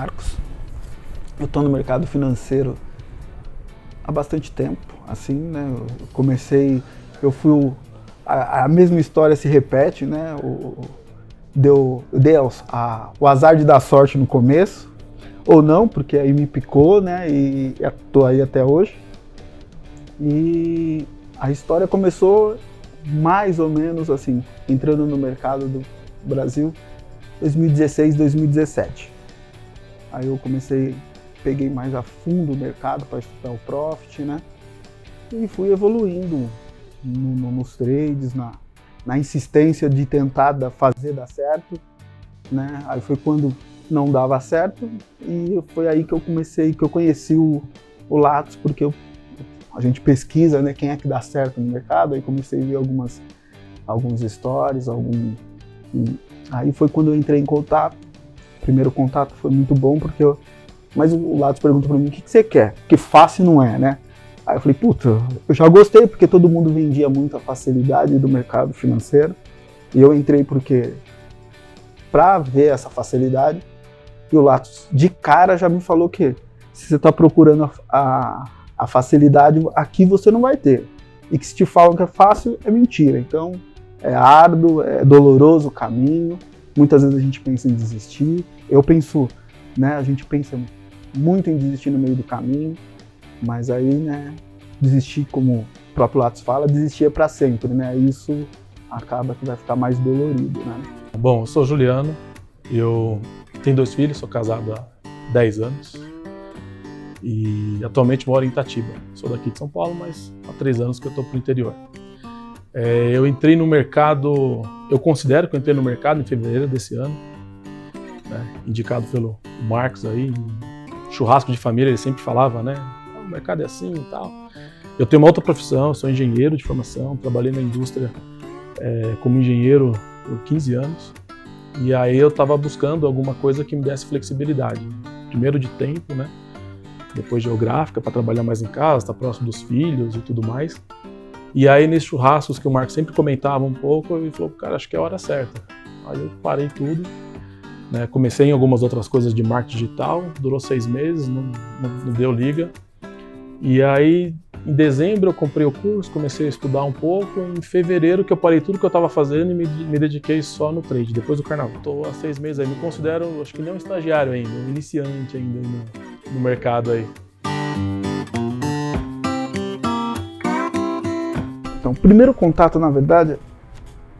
Marcos. Eu estou no mercado financeiro há bastante tempo, assim, né? A mesma história se repete, né? O azar de dar sorte no começo, ou não, porque aí me picou, né? E estou aí até hoje. E a história começou mais ou menos assim, entrando no mercado do Brasil 2016, 2017. Aí eu peguei mais a fundo o mercado para estudar o Profit, né? E fui evoluindo nos trades, na insistência de tentar fazer dar certo, né? Aí foi quando não dava certo e foi aí que eu conheci o Lattes, porque a gente pesquisa, né, quem é que dá certo no mercado, aí comecei a ver alguns stories, aí foi quando eu entrei em contato. O primeiro contato foi muito bom, mas o Lattes perguntou para mim, o que você quer? Porque fácil não é, né? Aí eu falei, puta, eu já gostei, porque todo mundo vendia muito a facilidade do mercado financeiro, e eu entrei para ver essa facilidade, e o Lattes de cara já me falou que se você está procurando a facilidade, aqui você não vai ter. E que se te falam que é fácil, é mentira. Então, é árduo, é doloroso o caminho. Muitas vezes a gente pensa em desistir. A gente pensa muito em desistir no meio do caminho. Mas aí, né, desistir, como o próprio Lattes fala, desistir é para sempre, né? Isso acaba que vai ficar mais dolorido, né? Bom, eu sou Juliano, eu tenho 2 filhos, sou casado há 10 anos. E atualmente moro em Itatiba. Sou daqui de São Paulo, mas há 3 anos que eu estou pro interior. Eu entrei no mercado, eu considero que eu entrei no mercado em fevereiro desse ano, né, indicado pelo Marcos aí, churrasco de família, ele sempre falava, né, o mercado é assim e tal. Eu tenho uma outra profissão, eu sou engenheiro de formação, trabalhei na indústria como engenheiro por 15 anos, e aí eu estava buscando alguma coisa que me desse flexibilidade, primeiro de tempo, né, depois geográfica, para trabalhar mais em casa, estar próximo dos filhos e tudo mais. E aí, nesses churrascos que o Marcos sempre comentava um pouco, ele falou, cara, acho que é a hora certa. Aí eu parei tudo, né? Comecei em algumas outras coisas de marketing digital, durou 6 meses, não deu liga. E aí, em dezembro, eu comprei o curso, comecei a estudar um pouco. Em fevereiro, que eu parei tudo que eu estava fazendo e me dediquei só no trade, depois do carnaval. Estou há 6 meses aí, me considero, acho que nem um estagiário ainda, um iniciante ainda no mercado aí. Então, o primeiro contato, na verdade,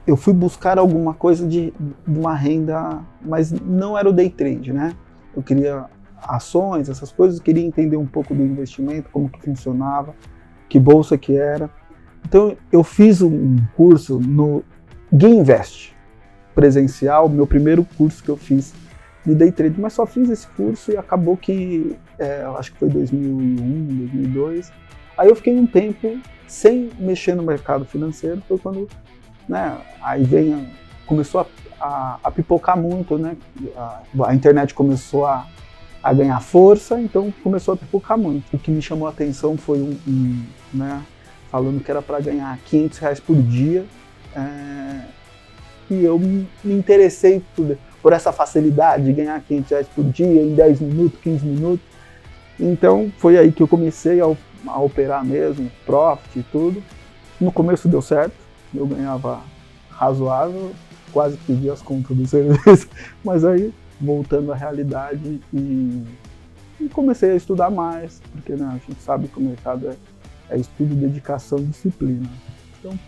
eu fui buscar alguma coisa de uma renda, mas não era o day trade, né? Eu queria ações, essas coisas, queria entender um pouco do investimento, como que funcionava, que bolsa que era. Então, eu fiz um curso no GainVest, presencial, meu primeiro curso que eu fiz de day trade, mas só fiz esse curso e acabou que, acho que foi 2001, 2002, aí eu fiquei um tempo sem mexer no mercado financeiro, foi quando, né, aí começou a pipocar muito, né, a internet começou a ganhar força, então começou a pipocar muito. O que me chamou a atenção foi né, falando que era para ganhar R$500 por dia, e eu me interessei por essa facilidade de ganhar R$500 por dia em 10 minutos, 15 minutos. Então foi aí que eu comecei a operar mesmo, profit e tudo. No começo deu certo, eu ganhava razoável, quase pedi as contas do serviço, mas aí voltando à realidade e comecei a estudar mais, porque, né, a gente sabe que o mercado é estudo, dedicação e disciplina. Então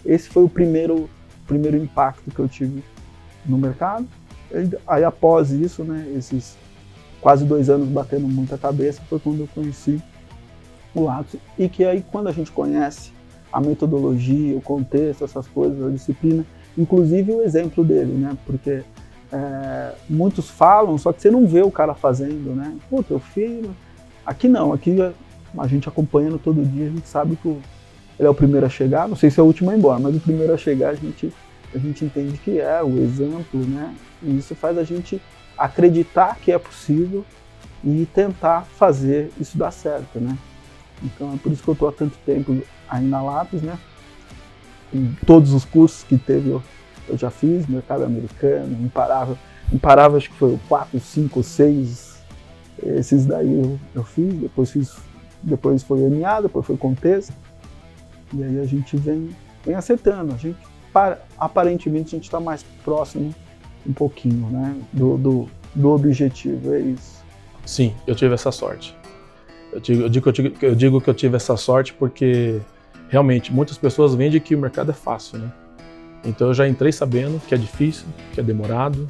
esse foi o primeiro impacto que eu tive no mercado. Aí após isso, né, esses quase 2 anos batendo muita cabeça, foi quando eu conheci o Lattes. E que aí, quando a gente conhece a metodologia, o contexto, essas coisas, a disciplina, inclusive o exemplo dele, né? Porque muitos falam, só que você não vê o cara fazendo, né? Pô, teu filho... Aqui não, aqui a gente acompanhando todo dia, a gente sabe que ele é o primeiro a chegar, não sei se é o último a ir embora, mas o primeiro a chegar a gente entende que é o exemplo, né? E isso faz a gente acreditar que é possível e tentar fazer isso dar certo, né? Então é por isso que eu estou há tanto tempo aí na Lattes, né? Em todos os cursos que teve eu já fiz, mercado americano, imparável, Imparável acho que foi o 4, 5, 6, esses daí eu fiz, depois foi o MA, depois foi o Contexto, e aí a gente vem acertando, aparentemente a gente está mais próximo um pouquinho, né, do objetivo, é isso. Sim, eu tive essa sorte. Eu digo que eu tive essa sorte porque realmente muitas pessoas vendem que o mercado é fácil, né? Então eu já entrei sabendo que é difícil, que é demorado,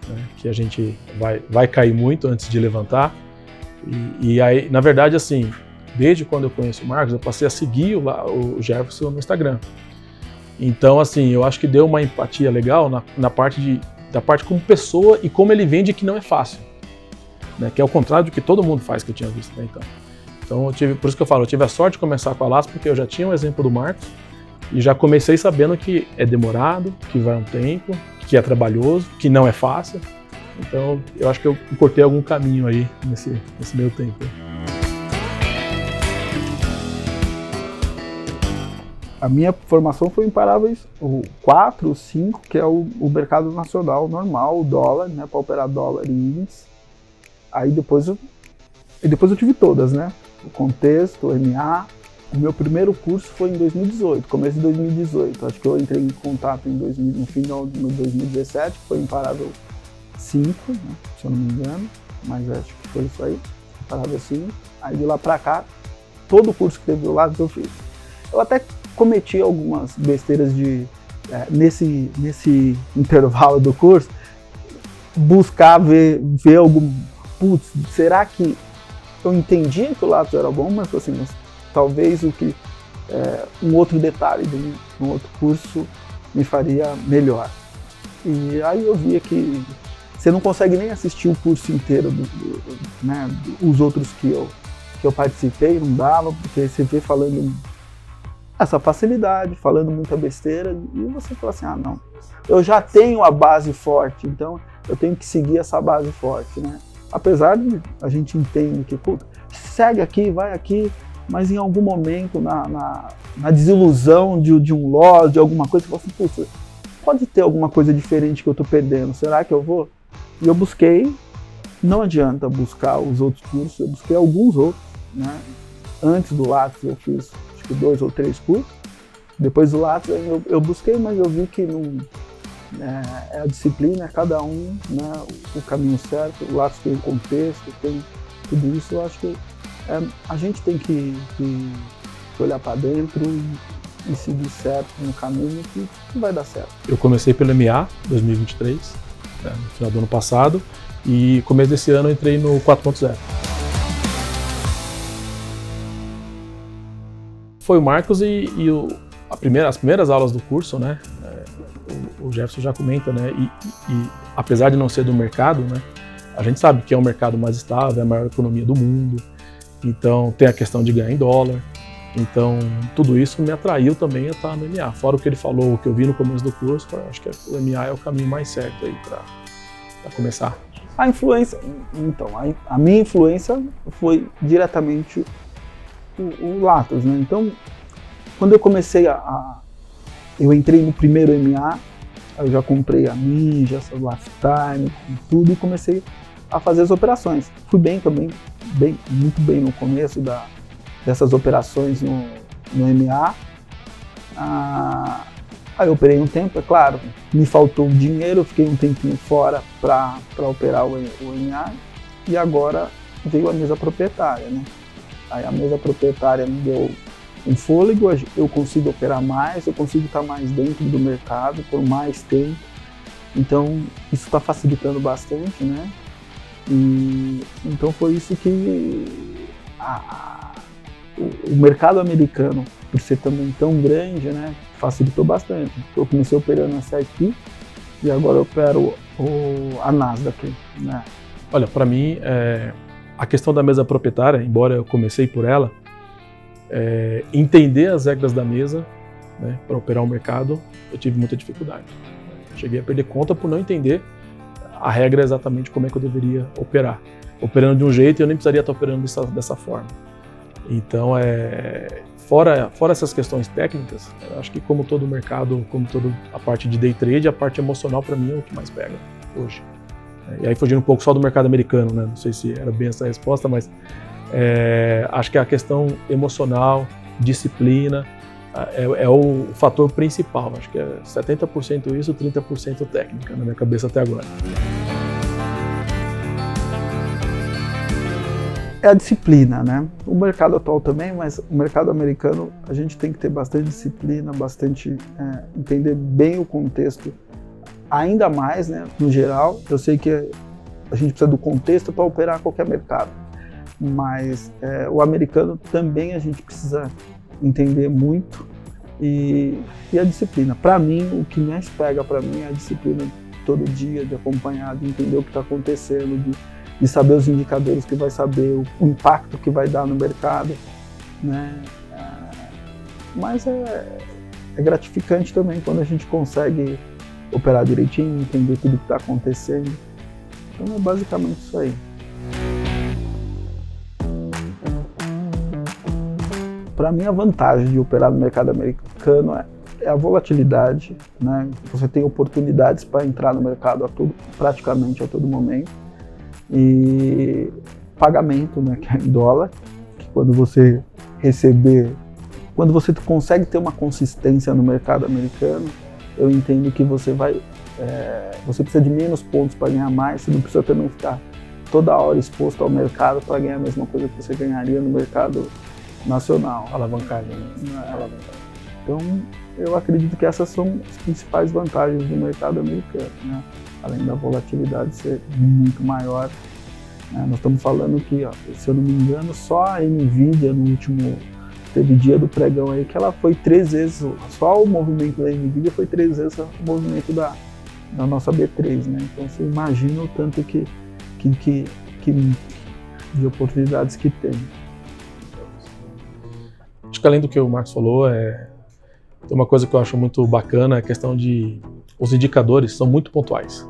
né? Que a gente vai cair muito antes de levantar. E aí, na verdade, assim, desde quando eu conheço o Marcos, eu passei a seguir o Jefferson no Instagram. Então, assim, eu acho que deu uma empatia legal da parte como pessoa e como ele vende, que não é fácil, né? Que é o contrário do que todo mundo faz, que eu tinha visto, né? Então por isso que eu falo, eu tive a sorte de começar com a Laços, porque eu já tinha um exemplo do Marcos e já comecei sabendo que é demorado, que vai um tempo, que é trabalhoso, que não é fácil. Então eu acho que eu cortei algum caminho aí nesse meio tempo. A minha formação foi Imparáveis, o 4, o 5, que é o mercado nacional normal, o dólar, né, para operar dólar e índice. Aí depois eu tive todas, né? O Contexto, o MA. O meu primeiro curso foi em 2018, começo de 2018. Acho que eu entrei em contato no final de 2017, que foi Imparável 5, né? Se eu não me engano. Mas acho que foi isso aí, Imparável 5. Aí de lá pra cá, todo o curso que teve do lado eu fiz. Eu até cometi algumas besteiras nesse intervalo do curso, buscar ver algum... Putz, será que eu entendia que o Lattes era bom, mas assim, talvez um outro detalhe de um outro curso me faria melhor. E aí eu via que você não consegue nem assistir o curso inteiro, né, os outros que eu participei, não dava, porque você vê falando essa facilidade, falando muita besteira, e você fala assim, não, eu já tenho a base forte, então eu tenho que seguir essa base forte, né? Apesar de a gente entende que, segue aqui, vai aqui, mas em algum momento, na desilusão de um lote, de alguma coisa, você fala assim, pode ter alguma coisa diferente que eu estou perdendo, será que eu vou? E eu busquei, não adianta buscar os outros cursos, eu busquei alguns outros, né? Antes do Lattes eu fiz, acho que 2 ou 3 cursos, depois do Lattes eu busquei, mas eu vi que não... É a disciplina, é cada um, né, o caminho certo, o Lattes tem o contexto, tem tudo isso. Eu acho que a gente tem que olhar para dentro e seguir certo no caminho que vai dar certo. Eu comecei pelo MA 2023, no final do ano passado, e começo desse ano eu entrei no 4.0. Foi o Marcos e as primeiras aulas do curso, né? O Jefferson já comenta, né? E apesar de não ser do mercado, né? A gente sabe que é o mercado mais estável, é a maior economia do mundo. Então tem a questão de ganhar em dólar. Então tudo isso me atraiu também a estar no MA. Fora o que ele falou, o que eu vi no começo do curso, acho que o MA é o caminho mais certo aí para começar. A influência, então, a minha influência foi diretamente o Lattes, né? Então, quando eu comecei eu entrei no primeiro MA, eu já comprei a Ninja, a Lifetime, tudo, e comecei a fazer as operações. Fui bem também, muito bem no começo dessas operações no MA. Aí eu operei um tempo, é claro, me faltou dinheiro, eu fiquei um tempinho fora para operar o MA, e agora veio a mesa proprietária, né? Aí a mesa proprietária me deu um fôlego, eu consigo operar mais, eu consigo estar mais dentro do mercado por mais tempo. Então isso está facilitando bastante, né? E então foi isso que o mercado americano, por ser também tão grande, né, facilitou bastante. Eu comecei operando a SIP e agora eu opero a Nasdaq, né? Olha, para mim, a questão da mesa proprietária, embora eu comecei por ela, entender as regras da mesa, né, para operar o mercado, eu tive muita dificuldade. Cheguei a perder conta por não entender a regra exatamente como é que eu deveria operar. Operando de um jeito, eu nem precisaria estar operando dessa forma. Então, fora essas questões técnicas, eu acho que como todo mercado, como toda a parte de day trade, a parte emocional para mim é o que mais pega hoje. E aí fugindo um pouco só do mercado americano, né? Não sei se era bem essa a resposta, mas acho que a questão emocional, disciplina, é o fator principal. Acho que é 70% isso, 30% técnica, na minha cabeça até agora. É a disciplina, né? O mercado atual também, mas o mercado americano a gente tem que ter bastante disciplina, bastante entender bem o contexto, ainda mais, né? No geral, eu sei que a gente precisa do contexto para operar qualquer mercado, mas o americano também a gente precisa entender muito e a disciplina. Para mim, o que mais pega para mim é a disciplina todo dia, de acompanhar, de entender o que está acontecendo, de saber os indicadores que vai saber, o impacto que vai dar no mercado, né? Mas é gratificante também quando a gente consegue operar direitinho, entender tudo que está acontecendo. Então é basicamente isso aí. Para mim, a vantagem de operar no mercado americano é a volatilidade, né? Você tem oportunidades para entrar no mercado praticamente a todo momento. E pagamento, né, que é em dólar, que quando você consegue ter uma consistência no mercado americano, eu entendo que você precisa de menos pontos para ganhar mais, você não precisa também ficar toda hora exposto ao mercado para ganhar a mesma coisa que você ganharia no mercado nacional. Alavancagem. Então, eu acredito que essas são as principais vantagens do mercado americano, né? Além da volatilidade ser muito maior. Nós estamos falando que, se eu não me engano, só a Nvidia teve dia do pregão aí que ela foi 3 vezes, só o movimento da Nvidia foi 3 vezes o movimento da nossa B3, né? Então você imagina o tanto de oportunidades que tem. Acho que além do que o Marcos falou, tem uma coisa que eu acho muito bacana, é a questão de os indicadores são muito pontuais.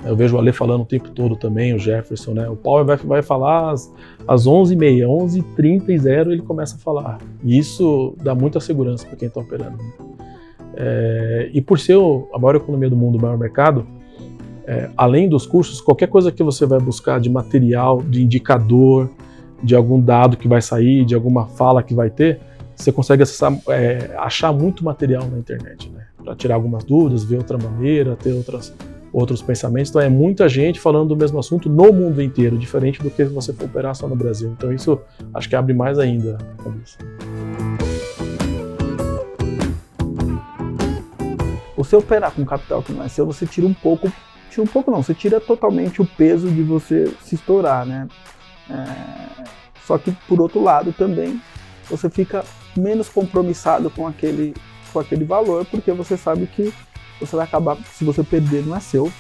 Eu vejo o Ale falando o tempo todo também, o Jefferson, né? O Powell vai falar às 11h30, 11h30 ele começa a falar. E isso dá muita segurança para quem está operando. E por ser a maior economia do mundo, o maior mercado, além dos cursos, qualquer coisa que você vai buscar de material, de indicador, de algum dado que vai sair, de alguma fala que vai ter, você consegue achar muito material na internet, né? Para tirar algumas dúvidas, ver outra maneira, ter outros pensamentos. Então é muita gente falando do mesmo assunto no mundo inteiro, diferente do que você for operar só no Brasil. Então isso acho que abre mais ainda a cabeça. Você operar com capital que não é seu, você tira um pouco não, você tira totalmente o peso de você se estourar, né? Só que por outro lado também você fica menos compromissado com aquele valor, porque você sabe que você vai acabar, se você perder não é seu,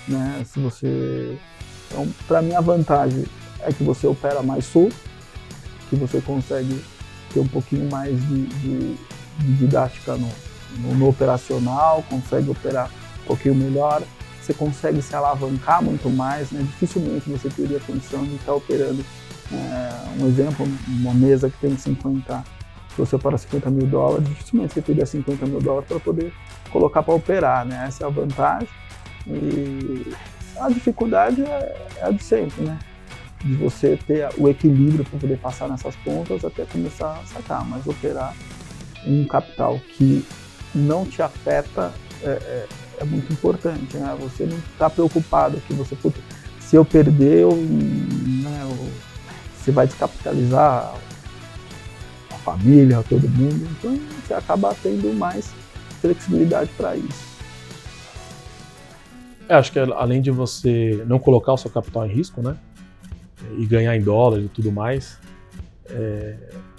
né? Então, para mim a vantagem é que você opera mais solto, que você consegue ter um pouquinho mais de didática no operacional, consegue operar um pouquinho melhor, você consegue se alavancar muito mais, né? Dificilmente você teria condição de estar operando, um exemplo, uma mesa que tem 50, se você opera $50 mil, dificilmente você teria $50 mil para poder colocar para operar, né? Essa é a vantagem. E a dificuldade é a de sempre, né? De você ter o equilíbrio para poder passar nessas pontas até começar a sacar, mas operar um capital que não te afeta é muito importante, né? Você não está preocupado que se eu perder, você vai descapitalizar a família, todo mundo, então você acaba tendo mais flexibilidade para isso. Acho que além de você não colocar o seu capital em risco, né, e ganhar em dólar e tudo mais,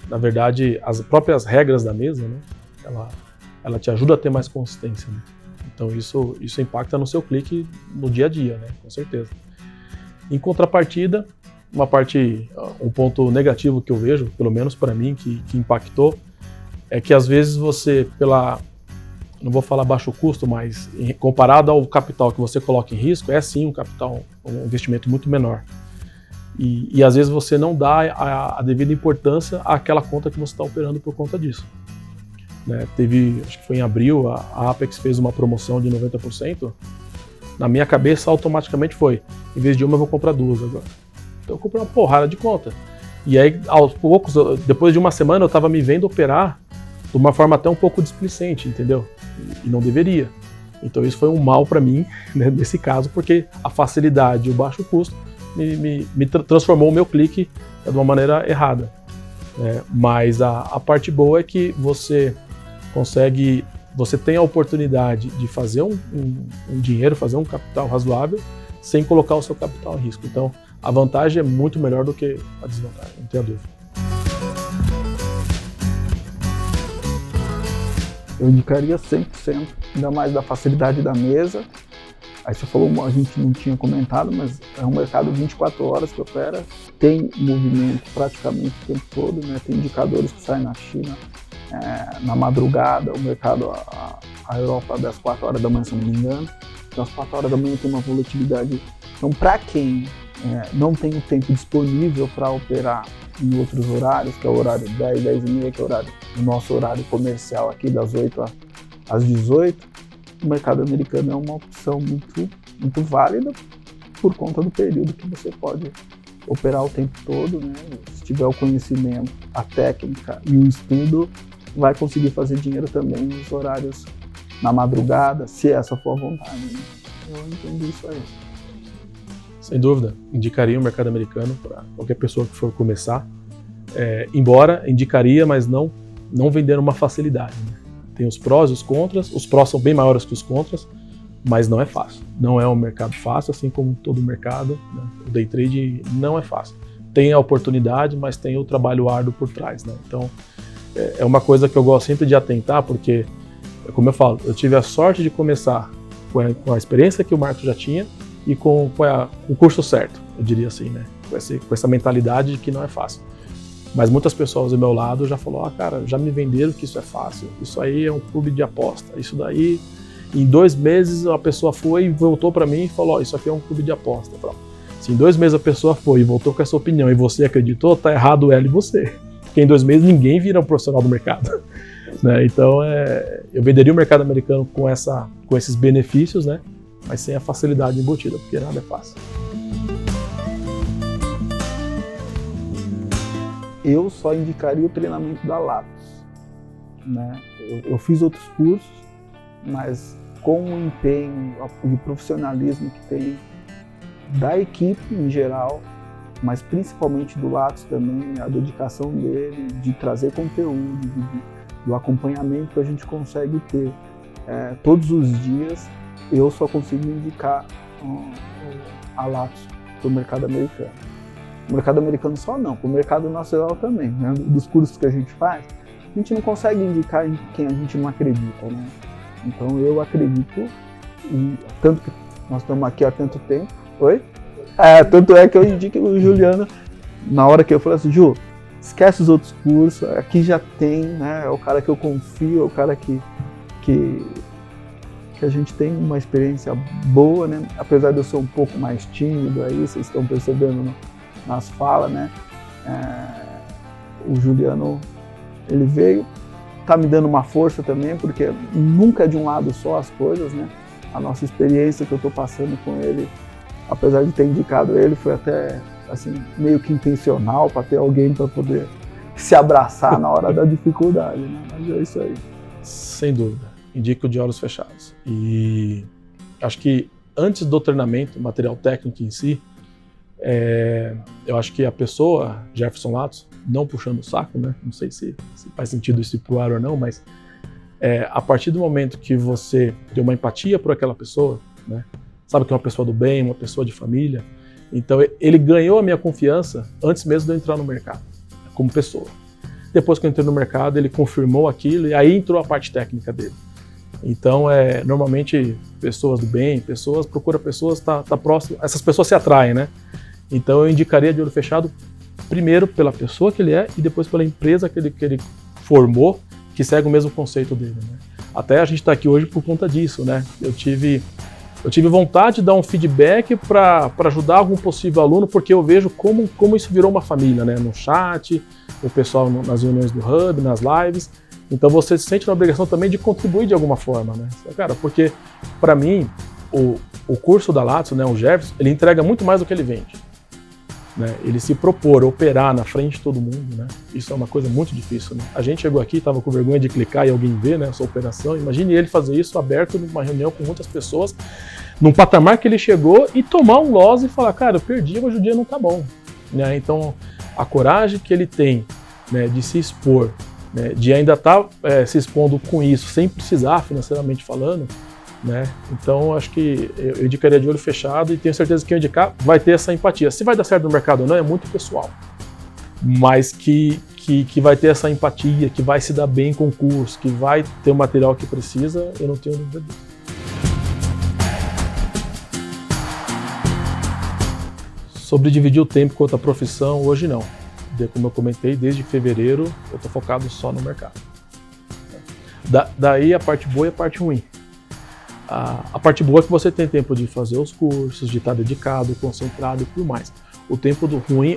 na verdade, as próprias regras da mesa, né, ela te ajuda a ter mais consistência, né? Então isso impacta no seu clique no dia a dia, né, com certeza. Em contrapartida, um ponto negativo que eu vejo, pelo menos para mim, que impactou, é que às vezes você, não vou falar baixo custo, mas comparado ao capital que você coloca em risco, é sim um investimento muito menor. E às vezes você não dá a devida importância àquela conta que você está operando por conta disso. Né? Acho que foi em abril, a Apex fez uma promoção de 90%, Na minha cabeça, automaticamente foi, em vez de uma, eu vou comprar 2 agora. Então eu comprei uma porrada de conta. E aí, aos poucos, depois de uma semana, eu estava me vendo operar de uma forma até um pouco displicente, entendeu? E não deveria. Então isso foi um mal para mim, né, nesse caso, porque a facilidade e o baixo custo me transformou o meu clique de uma maneira errada. Mas a parte boa é que você consegue, você tem a oportunidade de fazer um dinheiro, fazer um capital razoável, sem colocar o seu capital em risco. Então, a vantagem é muito melhor do que a desvantagem, não tenha dúvida. Eu indicaria 100%, ainda mais da facilidade da mesa. Aí você falou, a gente não tinha comentado, mas é um mercado 24 horas que opera, tem movimento praticamente o tempo todo, né? Tem indicadores que saem na China na madrugada, o mercado, a Europa das 4 horas da manhã, se não me engano. Então às 4 horas da manhã tem uma volatilidade. Então para quem não tem o tempo disponível para operar em outros horários, que é o horário 10, 10 e meia, que é o nosso horário comercial aqui das 8 às 18, o mercado americano é uma opção muito válida por conta do período que você pode operar o tempo todo, né? Se tiver o conhecimento, a técnica e o estudo, vai conseguir fazer dinheiro também nos horários na madrugada, se essa for a vontade, né? Eu entendi isso aí. Sem dúvida, indicaria o mercado americano para qualquer pessoa que for começar. Embora indicaria, mas não vender uma facilidade, né? Tem os prós e os contras, os prós são bem maiores que os contras, mas não é fácil. Não é um mercado fácil, assim como todo mercado, né? O day trade não é fácil. Tem a oportunidade, mas tem o trabalho árduo por trás, né? Então, é uma coisa que eu gosto sempre de atentar, porque, como eu falo, eu tive a sorte de começar com a experiência que o Marcos já tinha e com o curso certo, eu diria assim, né? Com essa mentalidade de que não é fácil. Mas muitas pessoas do meu lado já falaram, cara, já me venderam que isso é fácil, isso aí é um clube de aposta, isso daí, em 2 meses a pessoa foi e voltou para mim e falou, isso aqui é um clube de aposta. Se em 2 meses a pessoa foi e voltou com essa opinião e você acreditou, tá errado ela e você. Porque em 2 meses ninguém vira um profissional do mercado. Né? Então, eu venderia o mercado americano com esses benefícios, né? Mas sem a facilidade embutida, porque nada é fácil. Eu só indicaria o treinamento da Latos, né? Eu fiz outros cursos, mas com o empenho e o profissionalismo que tem da equipe em geral, mas principalmente do Latos também, a dedicação dele de trazer conteúdo, do acompanhamento que a gente consegue ter todos os dias, eu só consigo indicar a Latos para o mercado americano. O mercado americano só não, para o mercado nacional também, né? Dos cursos que a gente faz, a gente não consegue indicar em quem a gente não acredita, né? Então eu acredito, tanto que nós estamos aqui há tanto tempo. Oi? Tanto é que eu indico o Juliano, na hora que eu falei assim, Ju, esquece os outros cursos, aqui já tem, né? É o cara que eu confio, é o cara que a gente tem uma experiência boa, né? Apesar de eu ser um pouco mais tímido aí, vocês estão percebendo nas falas, né? O Juliano, ele veio, tá me dando uma força também, porque nunca é de um lado só as coisas, né? A nossa experiência que eu tô passando com ele, apesar de ter indicado ele, foi até assim, meio que intencional, para ter alguém para poder se abraçar na hora da dificuldade, né? Mas é isso aí. Sem dúvida, indico de olhos fechados. E acho que antes do treinamento, material técnico em si, eu acho que a pessoa, Jefferson Latos, não puxando o saco, né? Não sei se faz sentido isso pro ar ou não, mas a partir do momento que você tem uma empatia por aquela pessoa, né? Sabe que é uma pessoa do bem, uma pessoa de família, então ele ganhou a minha confiança antes mesmo de eu entrar no mercado, como pessoa. Depois que eu entrei no mercado, ele confirmou aquilo e aí entrou a parte técnica dele. Então, normalmente, pessoas do bem, procura pessoas, tá próximo, essas pessoas se atraem, né? Então, eu indicaria de olho fechado, primeiro pela pessoa que ele é e depois pela empresa que ele formou, que segue o mesmo conceito dele, né? Até a gente está aqui hoje por conta disso, né? Eu tive vontade de dar um feedback para ajudar algum possível aluno, porque eu vejo como isso virou uma família, né? No chat, o pessoal nas reuniões do Hub, nas lives. Então você se sente na obrigação também de contribuir de alguma forma, né? Cara, porque para mim, o curso da Lattice, né, o Jefferson, ele entrega muito mais do que ele vende. Né? Ele se propor, operar na frente de todo mundo, né? Isso é uma coisa muito difícil. Né? A gente chegou aqui, estava com vergonha de clicar e alguém ver, né, a sua operação. Imagine ele fazer isso aberto numa reunião com muitas pessoas, num patamar que ele chegou e tomar um loss e falar, cara, eu perdi, hoje o dia não tá bom. Né? Então, a coragem que ele tem, né, de se expor, né, de ainda estar se expondo com isso, sem precisar financeiramente falando, né? Então, acho que eu indicaria de olho fechado e tenho certeza que quem indicar vai ter essa empatia. Se vai dar certo no mercado ou não, é muito pessoal. Mas que vai ter essa empatia, que vai se dar bem com o curso, que vai ter o material que precisa, eu não tenho dúvida disso. Sobre dividir o tempo com outra profissão, hoje não. Como eu comentei, desde fevereiro eu estou focado só no mercado. Daí a parte boa e a parte ruim. A parte boa é que você tem tempo de fazer os cursos, de estar dedicado, concentrado e tudo mais.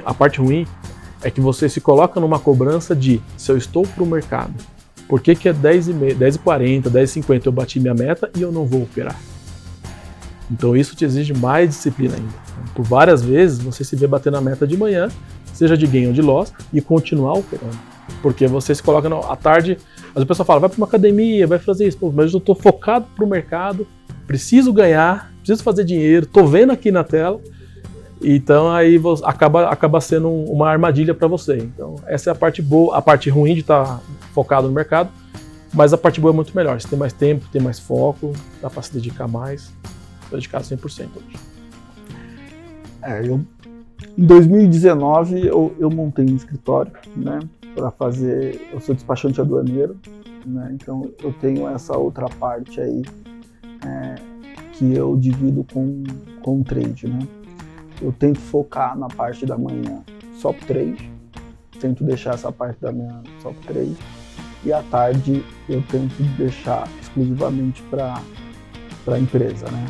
A parte ruim é que você se coloca numa cobrança de se eu estou para o mercado, por que é 10h30, 10h40, 10h50 eu bati minha meta e eu não vou operar? Então isso te exige mais disciplina ainda. Por várias vezes você se vê bater na meta de manhã, seja de gain ou de loss, e continuar operando. Porque você se coloca à tarde, as pessoas falam, vai para uma academia, vai fazer isso, mas eu estou focado para o mercado, preciso ganhar, preciso fazer dinheiro, estou vendo aqui na tela, então aí acaba sendo uma armadilha para você. Então essa é a parte boa, a parte ruim de estar focado no mercado, mas a parte boa é muito melhor, você tem mais tempo, tem mais foco, dá para se dedicar mais, estou dedicado 100% hoje. Em 2019 eu montei um escritório, né? Para fazer, eu sou despachante aduaneiro, né? Então eu tenho essa outra parte aí que eu divido com o trade, né? Eu tento focar na parte da manhã só pro trade, tento deixar essa parte da manhã só pro trade, e à tarde eu tento deixar exclusivamente para a empresa, né?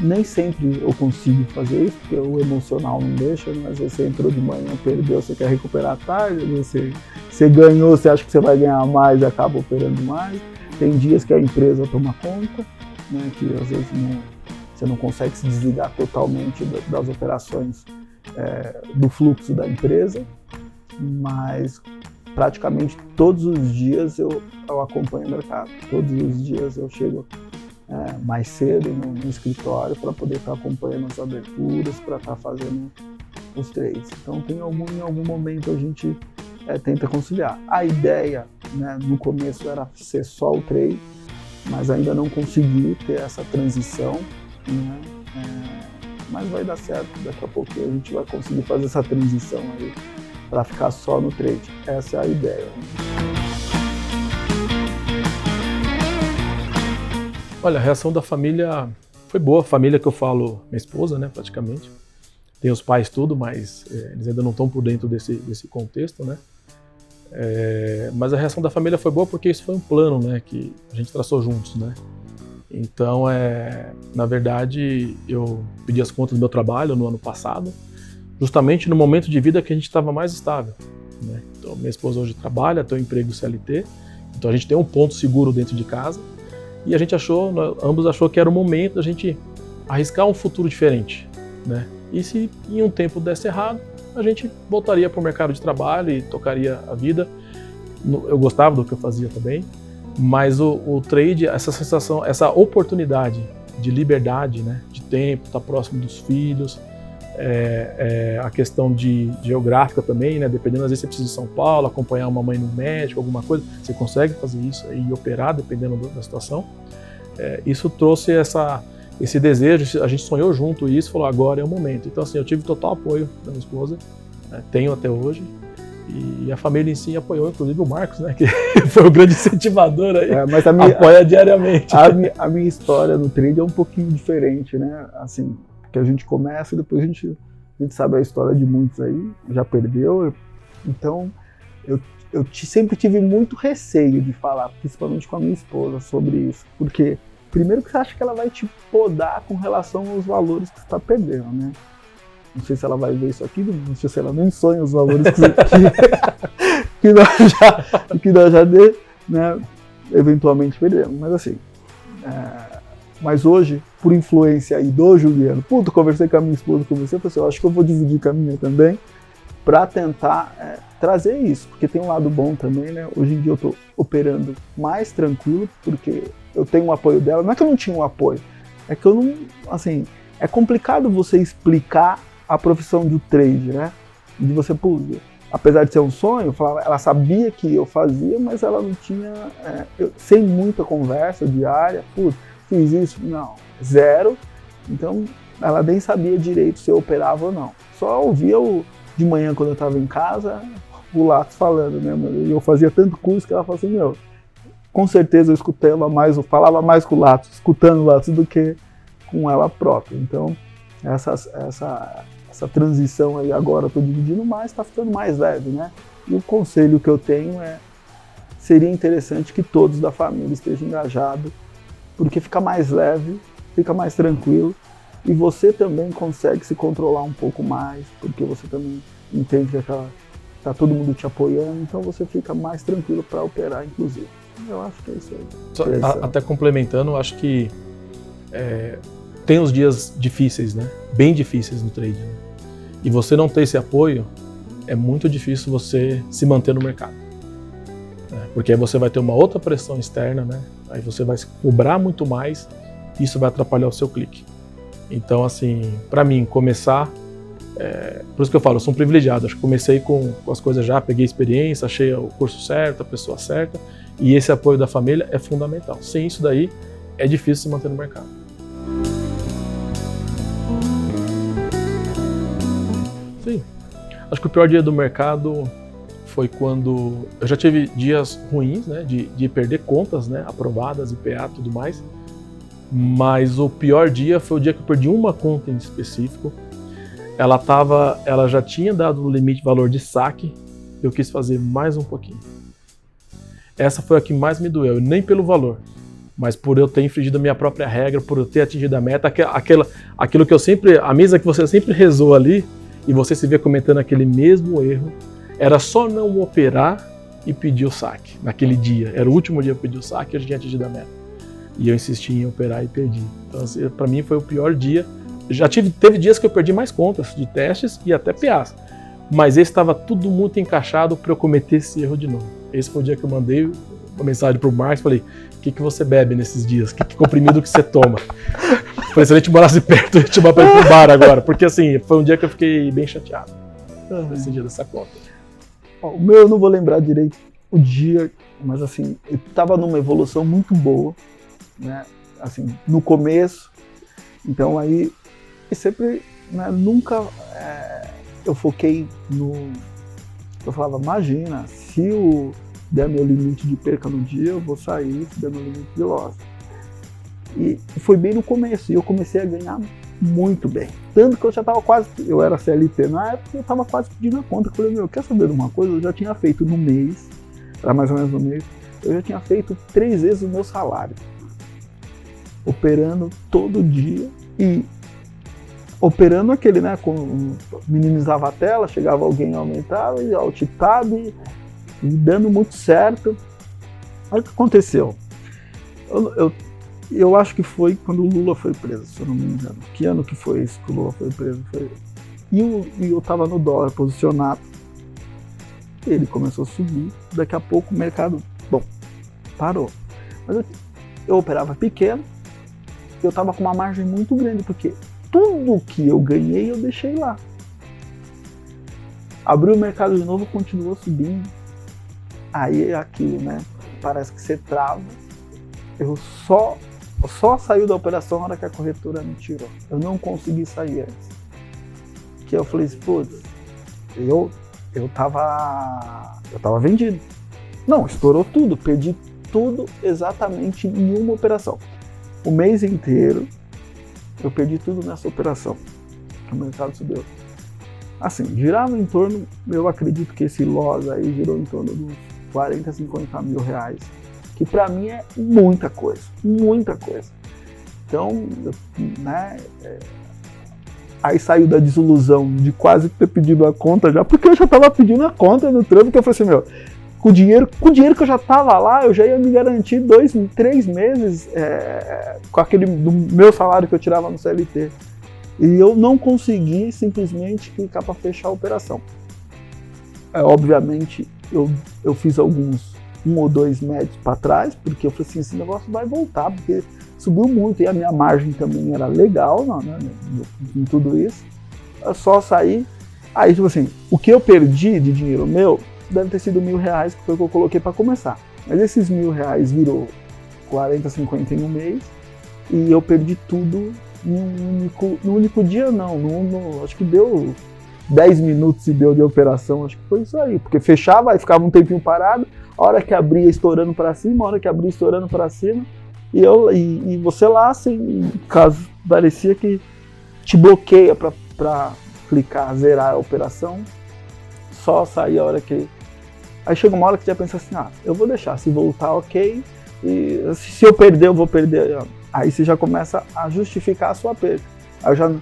Nem sempre eu consigo fazer isso, porque o emocional não deixa, né? Às vezes você entrou de manhã, perdeu, você quer recuperar à tarde, você ganhou, você acha que você vai ganhar mais e acaba operando mais. Tem dias que a empresa toma conta, né? Que às vezes você não consegue se desligar totalmente das operações, do fluxo da empresa, mas praticamente todos os dias eu acompanho o mercado, todos os dias eu chego mais cedo no escritório para poder estar acompanhando as aberturas, para estar fazendo os trades. Então em algum momento a gente tenta conciliar. A ideia, né, no começo era ser só o trade, mas ainda não consegui ter essa transição, né, mas vai dar certo, daqui a pouquinho a gente vai conseguir fazer essa transição aí para ficar só no trade. Essa é a ideia. Olha, a reação da família foi boa. A família que eu falo, minha esposa, né, praticamente. Tem os pais tudo, mas eles ainda não estão por dentro desse contexto, né. Mas a reação da família foi boa porque isso foi um plano, né, que a gente traçou juntos, né. Então, na verdade, eu pedi as contas do meu trabalho no ano passado, justamente no momento de vida que a gente estava mais estável, né. Então, minha esposa hoje trabalha, tem um emprego CLT, então a gente tem um ponto seguro dentro de casa. E a gente ambos achou que era o momento da gente arriscar um futuro diferente, né? E se em um tempo desse errado, a gente voltaria para o mercado de trabalho e tocaria a vida. Eu gostava do que eu fazia também, mas o trade, essa sensação, essa oportunidade de liberdade, né? De tempo, estar próximo dos filhos, a questão geográfica também, né? Dependendo, às vezes você precisa de São Paulo, acompanhar uma mãe no médico, alguma coisa, você consegue fazer isso e operar dependendo da situação. Isso trouxe esse desejo, a gente sonhou junto isso, falou, agora é o momento. Então assim, eu tive total apoio da minha esposa, né? Tenho até hoje, e a família em si apoiou, inclusive o Marcos, né? Que foi o grande incentivador aí, mas apoia diariamente. A minha história no trade é um pouquinho diferente, né? Assim, que a gente começa e depois a gente sabe a história de muitos aí, já perdeu. Então, eu sempre tive muito receio de falar, principalmente com a minha esposa, sobre isso. Porque, primeiro que você acha que ela vai te podar com relação aos valores que você está perdendo, né? Não sei se ela vai ver isso aqui, não sei se ela nem sonha os valores que nós já né, eventualmente perdemos. Mas assim, mas hoje por influência aí do Juliano, conversei com a minha esposa, eu falei assim, eu acho que eu vou dividir com a minha também, para tentar trazer isso, porque tem um lado bom também, né? Hoje em dia eu estou operando mais tranquilo, porque eu tenho o apoio dela. Não é que eu não tinha um apoio, é que eu não, assim, é complicado você explicar a profissão do trade, né? De você, apesar de ser um sonho, ela sabia que eu fazia, mas ela não tinha, sem muita conversa diária, fiz isso, não, zero. Então ela nem sabia direito se eu operava ou não. Só ouvia de manhã, quando eu estava em casa, o Lattes falando, né? E eu fazia tanto curso que ela falou assim, com certeza eu falava mais com o Lattes, escutando o Lattes, do que com ela própria. Então, essa transição aí agora eu estou dividindo mais, está ficando mais leve, né? E o conselho que eu tenho seria interessante que todos da família estejam engajados, porque fica mais leve, fica mais tranquilo, e você também consegue se controlar um pouco mais, porque você também entende que está todo mundo te apoiando, então você fica mais tranquilo para operar, inclusive. Eu acho que é isso aí. Até complementando, eu acho que tem os dias difíceis, né? Bem difíceis no trading. Né? E você não ter esse apoio, é muito difícil você se manter no mercado. Né? Porque aí você vai ter uma outra pressão externa, né? Aí você vai se cobrar muito mais, e isso vai atrapalhar o seu clique. Então, assim, para mim, começar... por isso que eu falo, eu sou um privilegiado. Acho que comecei com as coisas já, peguei experiência, achei o curso certo, a pessoa certa, e esse apoio da família é fundamental. Sem isso daí, é difícil se manter no mercado. Sim. Acho que o pior dia do mercado foi quando... Eu já tive dias ruins, né, de perder contas, né, aprovadas, IPA e tudo mais, mas o pior dia foi o dia que eu perdi uma conta em específico. Ela já tinha dado o limite de valor de saque, eu quis fazer mais um pouquinho. Essa foi a que mais me doeu, nem pelo valor, mas por eu ter infringido a minha própria regra, por eu ter atingido a meta, aquilo que a mesa que você sempre rezou ali, e você se vê cometendo aquele mesmo erro, era só não operar e pedir o saque naquele dia. Era o último dia que eu pedi o saque e eu já tinha atingido a meta. E eu insisti em operar e perdi. Então, assim, para mim foi o pior dia. Teve dias que eu perdi mais contas de testes e até PAs, mas esse estava tudo muito encaixado para eu cometer esse erro de novo. Esse foi o dia que eu mandei uma mensagem para o Marcos, falei, o que você bebe nesses dias? Que comprimido que você toma? Falei, se a gente morasse perto, eu ia te chamar para ir pro bar agora, porque assim, foi um dia que eu fiquei bem chateado, nesse dia dessa conta. O meu eu não vou lembrar direito o dia, mas assim, eu estava numa evolução muito boa, né? Assim, no começo, então aí, e sempre, né, nunca eu foquei eu falava, imagina, se der meu limite de perca no dia, eu vou sair, se der meu limite de loss. E foi bem no começo, e eu comecei a ganhar muito bem. Tanto que eu já estava eu era CLT na época, eu estava quase pedindo a conta. Eu falei, quer saber de uma coisa? Eu já tinha feito no mês, era mais ou menos no mês, eu já tinha feito 3 vezes o meu salário. Operando todo dia e operando aquele, né, minimizava a tela, chegava alguém, aumentava, e alt tab, e dando muito certo. Olha o que aconteceu. Eu acho que foi quando o Lula foi preso, se eu não me engano. Que ano que foi isso que o Lula foi preso? E eu estava no dólar posicionado. Ele começou a subir. Daqui a pouco o mercado, parou. Mas eu operava pequeno. Eu estava com uma margem muito grande, porque tudo que eu ganhei eu deixei lá. Abriu o mercado de novo, continuou subindo. Aí é aquilo, né? Parece que você trava. Eu só saiu da operação na hora que a corretora me tirou. Eu não consegui sair antes. Que eu falei, eu tava vendido. Não, estourou tudo, perdi tudo exatamente em uma operação. O mês inteiro eu perdi tudo nessa operação. O mercado subiu. Assim, girava em torno, eu acredito que esse loss aí girou em torno dos 40, 50 mil reais. Que pra mim é muita coisa, muita coisa. Então, né, aí saiu da desilusão de quase ter pedido a conta já, porque eu já tava pedindo a conta no trampo, que eu falei assim, com o dinheiro que eu já estava lá, eu já ia me garantir 2, 3 meses com aquele do meu salário que eu tirava no CLT. E eu não consegui simplesmente clicar para fechar a operação. Obviamente, eu fiz alguns 1 ou 2 médios para trás, porque eu falei assim, esse negócio vai voltar, porque subiu muito e a minha margem também era legal, né, em tudo isso. Eu só saí. Aí, tipo assim, o que eu perdi de dinheiro meu deve ter sido R$1.000, que foi o que eu coloquei para começar. Mas esses R$1.000 virou 40, 50 em um mês, e eu perdi tudo no único dia, não. Acho que deu 10 minutos e deu de operação, acho que foi isso aí. Porque fechava, aí ficava um tempinho parado, a hora que abria estourando para cima, a hora que abria estourando para cima, e você lá, assim, caso parecia que te bloqueia para clicar, zerar a operação, só sair a hora que... Aí chega uma hora que você já pensa assim, eu vou deixar, se voltar, ok, e se eu perder, eu vou perder. Aí você já começa a justificar a sua perda. Aí eu já,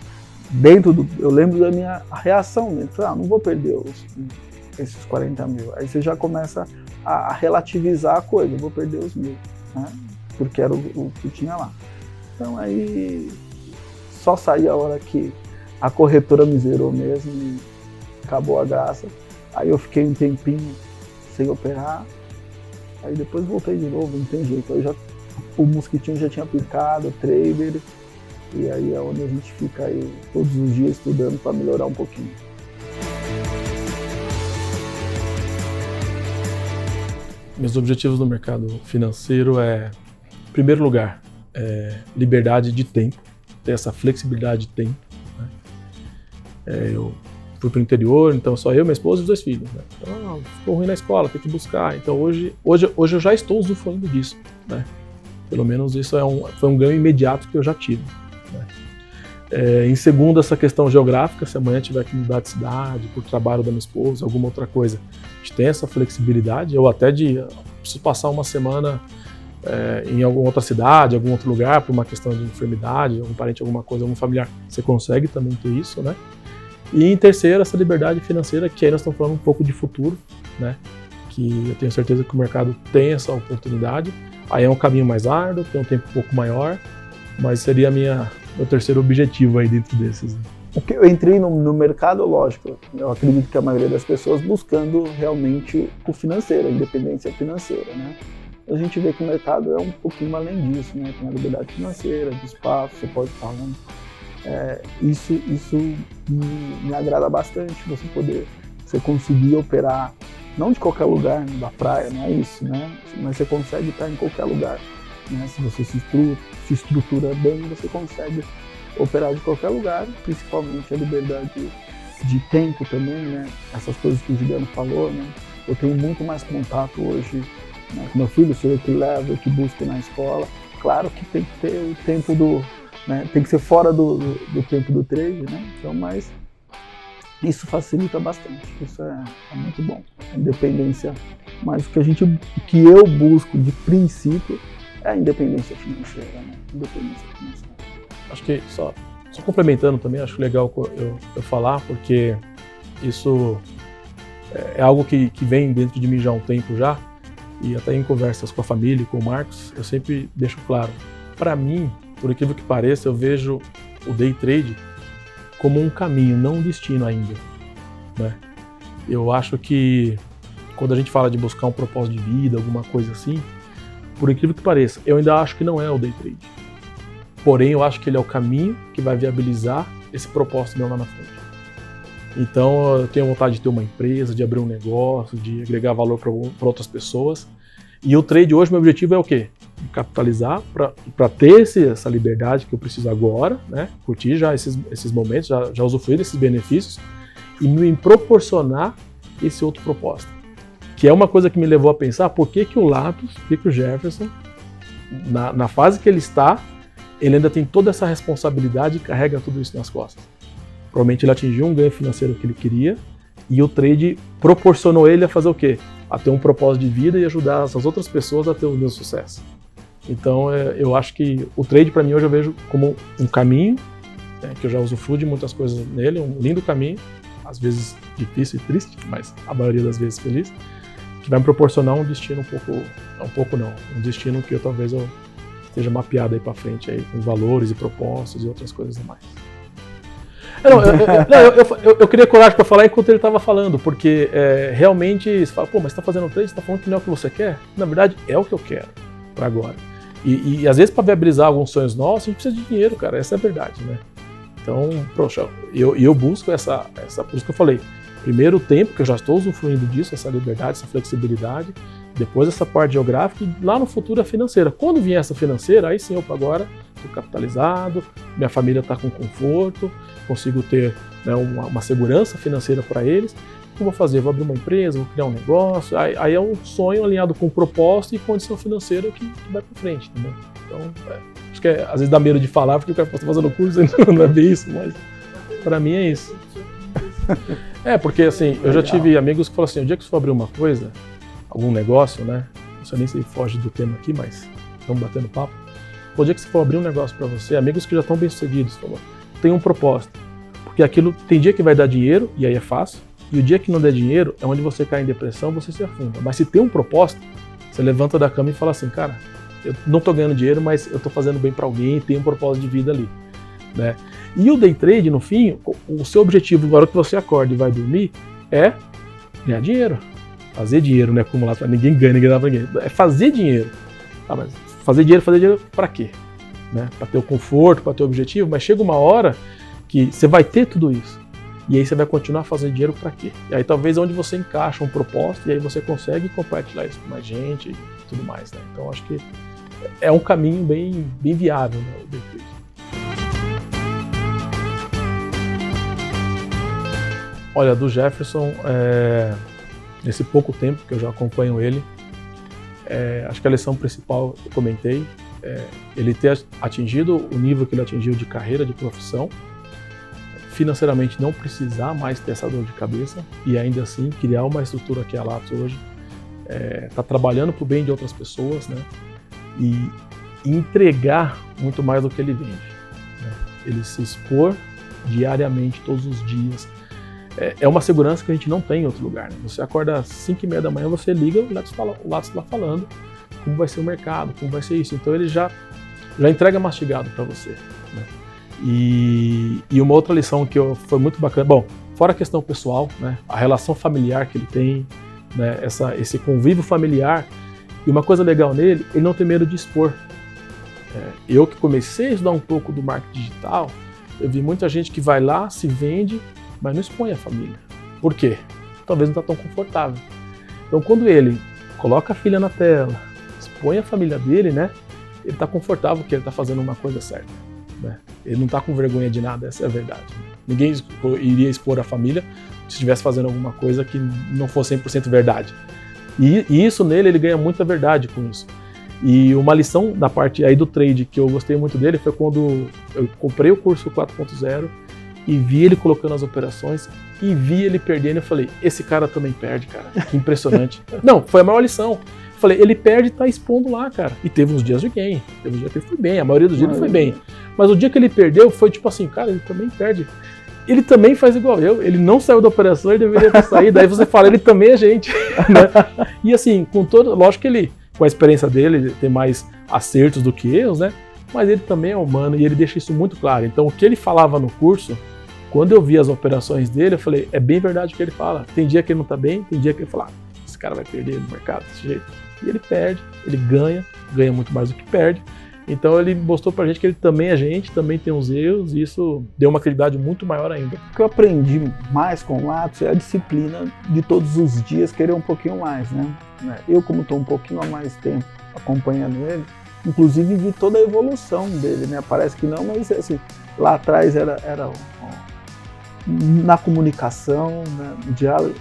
eu lembro da minha reação, né? Não vou perder esses 40 mil. Aí você já começa a relativizar a coisa, eu vou perder os 1.000, né? Porque era o que tinha lá. Então aí só saí a hora que a corretora me zerou mesmo e acabou a graça. Aí eu fiquei um tempinho sem operar, aí depois voltei de novo, não tem jeito. Aí o mosquitinho já tinha picado, o trader, e aí é onde a gente fica aí todos os dias estudando para melhorar um pouquinho. Meus objetivos no mercado financeiro em primeiro lugar, liberdade de tempo, ter essa flexibilidade de tempo. Né? Eu fui para o interior, então só eu, minha esposa e os 2 filhos. Né? Então, ficou ruim na escola, tem que buscar. Então hoje eu já estou usufruindo disso. Né? Pelo menos isso foi um ganho imediato que eu já tive. Né? Em segundo, essa questão geográfica, se amanhã tiver que mudar de cidade, por trabalho da minha esposa, alguma outra coisa, a gente tem essa flexibilidade, ou até preciso passar uma semana em alguma outra cidade, algum outro lugar, por uma questão de enfermidade, algum parente, alguma coisa, algum familiar, você consegue também ter isso, né? E em terceiro, essa liberdade financeira, que aí nós estamos falando um pouco de futuro, né? Que eu tenho certeza que o mercado tem essa oportunidade. Aí é um caminho mais árduo, tem um tempo um pouco maior, mas seria meu terceiro objetivo aí dentro desses. Porque eu entrei no mercado, lógico, eu acredito que a maioria das pessoas buscando realmente o financeiro, a independência financeira, né? A gente vê que o mercado é um pouquinho além disso, né? Tem a liberdade financeira, de espaço, você pode estar falando. Isso me agrada bastante, você conseguir operar, não de qualquer lugar, né, da praia, não é isso, né? Mas você consegue estar em qualquer lugar, né? Se você se estrutura bem, você consegue operar de qualquer lugar, principalmente a liberdade de tempo também, né? Essas coisas que o Juliano falou, né? Eu tenho muito mais contato hoje, né, com meu filho, sou eu que levo, eu que busco na escola. Claro que tem que ter o tempo né, tem que ser fora do tempo do trade, né? Então, mas isso facilita bastante, isso é muito bom. A independência, mas o que eu busco de princípio é a independência financeira, né? Independência financeira. Acho que só complementando também, acho legal eu falar, porque isso é algo que vem dentro de mim já há um tempo já, e até em conversas com a família e com o Marcos, eu sempre deixo claro, para mim, por incrível que pareça, eu vejo o day trade como um caminho, não um destino ainda. Né? Eu acho que quando a gente fala de buscar um propósito de vida, alguma coisa assim, por incrível que pareça, eu ainda acho que não é o day trade. Porém, eu acho que ele é o caminho que vai viabilizar esse propósito meu lá na frente. Então, eu tenho vontade de ter uma empresa, de abrir um negócio, de agregar valor para outras pessoas. E o trade hoje, meu objetivo é o quê? Capitalizar para ter essa liberdade que eu preciso agora, né? Curtir já esses momentos, já usufruir desses benefícios e me proporcionar esse outro propósito. Que é uma coisa que me levou a pensar por que o Latos, por que o Jefferson, na fase que ele está, ele ainda tem toda essa responsabilidade e carrega tudo isso nas costas. Provavelmente ele atingiu um ganho financeiro que ele queria e o trade proporcionou ele a fazer o quê? A ter um propósito de vida e ajudar as outras pessoas a ter o mesmo sucesso. Então eu acho que o trade para mim hoje eu vejo como um caminho, né, que eu já usufruo de muitas coisas nele, um lindo caminho, às vezes difícil e triste, mas a maioria das vezes feliz, que vai me proporcionar um destino um destino que talvez eu esteja mapeado aí para frente, aí, com valores e propósitos e outras coisas a mais. Eu queria coragem para falar enquanto ele estava falando, porque realmente você fala, pô, mas você está fazendo trade, você está falando que não é o que você quer? Na verdade, é o que eu quero para agora. E às vezes para viabilizar alguns sonhos nossos, a gente precisa de dinheiro, cara, essa é a verdade, né? Então, poxa, eu busco essa, por isso que eu falei, primeiro o tempo, que eu já estou usufruindo disso, essa liberdade, essa flexibilidade, depois essa parte geográfica e lá no futuro a financeira. Quando vier essa financeira, aí sim, eu agora estou capitalizado, minha família está com conforto, consigo ter, né, uma segurança financeira para eles. O que eu vou fazer? Vou abrir uma empresa, vou criar um negócio, aí é um sonho alinhado com propósito e condição financeira que vai para frente, entendeu? Então, acho que às vezes dá medo de falar, porque o cara está fazendo curso e não é bem isso, mas para mim é isso. Porque assim, eu já tive amigos que falaram assim, o dia que você for abrir uma coisa, algum negócio, né, não sei nem se foge do tema aqui, mas estamos batendo papo, o dia que você for abrir um negócio para você, amigos que já estão bem sucedidos, falou, tem um propósito, porque aquilo tem dia que vai dar dinheiro, e aí é fácil, e o dia que não der dinheiro é onde você cai em depressão, você se afunda, mas se tem um propósito, você levanta da cama e fala assim, cara, eu não estou ganhando dinheiro, mas eu estou fazendo bem para alguém e tem um propósito de vida ali, né? E o day trade, no fim, o seu objetivo, agora que você acorda e vai dormir, é ganhar dinheiro. Fazer dinheiro, né? Acumular, ninguém ganha, ninguém dá pra ninguém. É fazer dinheiro. Mas fazer dinheiro pra quê? Né? Pra ter o conforto, pra ter o objetivo, mas chega uma hora que você vai ter tudo isso. E aí você vai continuar fazendo dinheiro pra quê? E aí talvez é onde você encaixa um propósito e aí você consegue compartilhar isso com mais gente e tudo mais, né? Então acho que é um caminho bem viável, né, o day trade. Olha, do Jefferson, nesse pouco tempo que eu já acompanho ele, acho que a lição principal, eu comentei, ele ter atingido o nível que ele atingiu de carreira, de profissão, financeiramente não precisar mais ter essa dor de cabeça e ainda assim criar uma estrutura que é a Lattes hoje, tá trabalhando para o bem de outras pessoas, né? E entregar muito mais do que ele vende, né? Ele se expor diariamente, todos os dias. É uma segurança que a gente não tem em outro lugar, né? Você acorda às 5h30 da manhã, você liga, o Lattes está falando como vai ser o mercado, como vai ser isso. Então ele já entrega mastigado para você, né? E uma outra lição que foi muito bacana, bom, fora a questão pessoal, né? A relação familiar que ele tem, né? Esse convívio familiar. E uma coisa legal nele, ele não tem medo de expor. Eu que comecei a estudar um pouco do marketing digital, eu vi muita gente que vai lá, se vende, mas não expõe a família. Por quê? Talvez não está tão confortável. Então, quando ele coloca a filha na tela, expõe a família dele, né? Ele está confortável que ele está fazendo uma coisa certa, né? Ele não está com vergonha de nada, essa é a verdade. Ninguém iria expor a família se estivesse fazendo alguma coisa que não fosse 100% verdade. E isso nele, ele ganha muita verdade com isso. E uma lição da parte aí do trade que eu gostei muito dele foi quando eu comprei o curso 4.0 e vi ele colocando as operações e vi ele perdendo. Eu falei, esse cara também perde, cara. Que impressionante. Não, foi a maior lição. Eu falei, ele perde e tá expondo lá, cara. E teve uns dias de gain. Teve uns dias que ele foi bem. A maioria dos dias ele foi bem. Mas o dia que ele perdeu foi tipo assim, cara, ele também perde. Ele também faz igual eu. Ele não saiu da operação, ele deveria ter saído. Aí você fala, ele também é gente. Né? E assim, com todo... Lógico que ele, com a experiência dele, ele tem mais acertos do que erros, né? Mas ele também é humano e ele deixa isso muito claro. Então, o que ele falava no curso, quando eu vi as operações dele, eu falei, é bem verdade o que ele fala. Tem dia que ele não tá bem, tem dia que ele fala, esse cara vai perder no mercado desse jeito. E ele perde, ele ganha muito mais do que perde. Então ele mostrou pra gente que ele também é gente, também tem uns erros, e isso deu uma credibilidade muito maior ainda. O que eu aprendi mais com o Lattes é a disciplina de todos os dias querer um pouquinho mais, né? Eu, como estou um pouquinho há mais tempo acompanhando ele, inclusive vi toda a evolução dele, né? Parece que não, mas assim, lá atrás era na comunicação, né? No diálogo,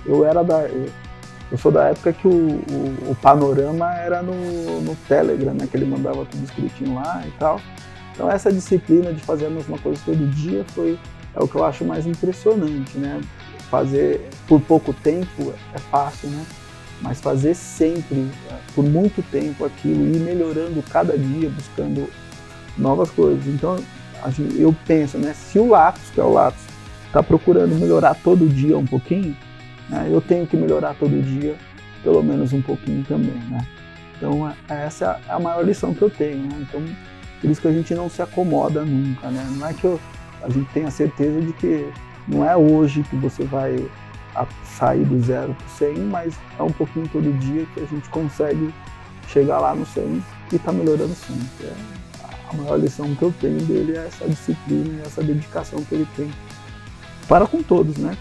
eu sou da época que o panorama era no Telegram, né? Que ele mandava tudo escritinho lá e tal. Então essa disciplina de fazer a mesma coisa todo dia é o que eu acho mais impressionante, né? Fazer por pouco tempo é fácil, né? Mas fazer sempre, por muito tempo aquilo, e ir melhorando cada dia, buscando novas coisas. Então eu penso, né? Se o Lattes, que é o Lattes, está procurando melhorar todo dia um pouquinho, né, eu tenho que melhorar todo dia pelo menos um pouquinho também, né? Então essa é a maior lição que eu tenho, né? Então por isso que a gente não se acomoda nunca, né? Não é que a gente tenha certeza de que não é hoje que você vai sair do 0 para o 100, mas é um pouquinho todo dia que a gente consegue chegar lá no 100 e tá melhorando sempre. A maior lição que eu tenho dele é essa disciplina e essa dedicação que ele tem para com todos, né?